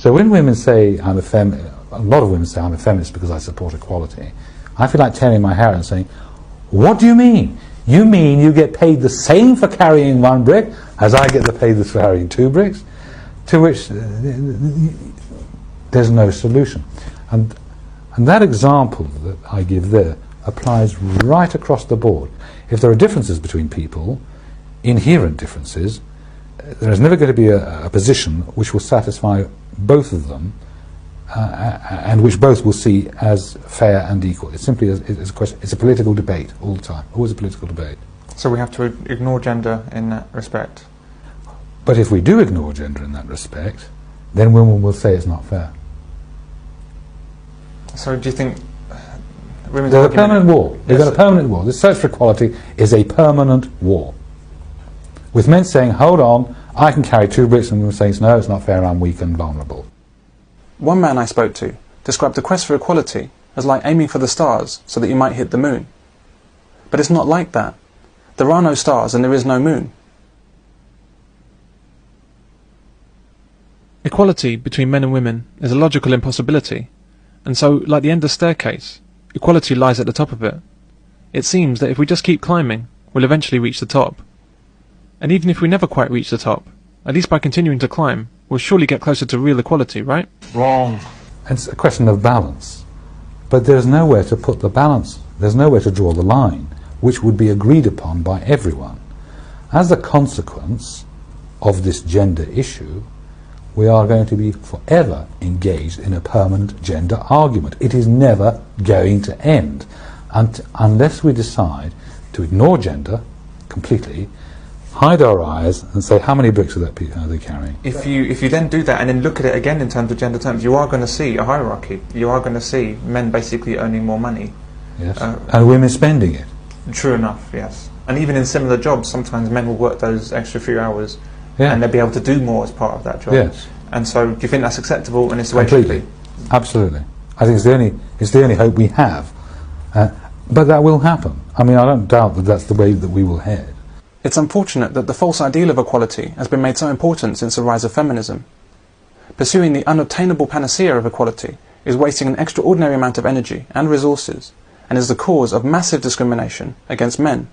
So when women say a lot of women say I'm a feminist because I support equality, I feel like tearing my hair out and saying, what do you mean? You mean you get paid the same for carrying 1 brick as I get paid for carrying 2 bricks? To which there's no solution. And that example that I give there applies right across the board. If there are differences between people, inherent differences, there is never going to be a position which will satisfy both of them and which both will see as fair and equal. It's simply it's a question. It's a political debate all the time. Always a political debate. So we have to ignore gender in that respect. But if we do ignore gender in that respect, then women will say it's not fair. So do you think women's There's a permanent war. They've Yes. got a permanent war. The search for equality is a permanent war. With men saying, hold on, I can carry 2 bricks, and women saying, no, it's not fair, I'm weak and vulnerable. One man I spoke to described the quest for equality as like aiming for the stars so that you might hit the moon. But it's not like that. There are no stars and there is no moon. Equality between men and women is a logical impossibility, and so, like the endless staircase, equality lies at the top of it. It seems that if we just keep climbing, we'll eventually reach the top. And even if we never quite reach the top, at least by continuing to climb, we'll surely get closer to real equality, right? Wrong. It's a question of balance. But there's nowhere to put the balance. There's nowhere to draw the line, which would be agreed upon by everyone. As a consequence of this gender issue, we are going to be forever engaged in a permanent gender argument. It is never going to end unless we decide to ignore gender completely, hide our eyes and say how many bricks are they carrying. If you then do that and then look at it again in terms of gender terms, you are going to see a hierarchy. You are going to see men basically earning more money. Yes. And women spending it. True enough, yes. And even in similar jobs, sometimes men will work those extra few hours and they'll be able to do more as part of that job. Yes. And so do you think that's acceptable and it's the way it should Completely. be? Absolutely. I think it's the only hope we have. But that will happen. I mean, I don't doubt that that's the way that we will head. It's unfortunate that the false ideal of equality has been made so important since the rise of feminism. Pursuing the unobtainable panacea of equality is wasting an extraordinary amount of energy and resources, and is the cause of massive discrimination against men.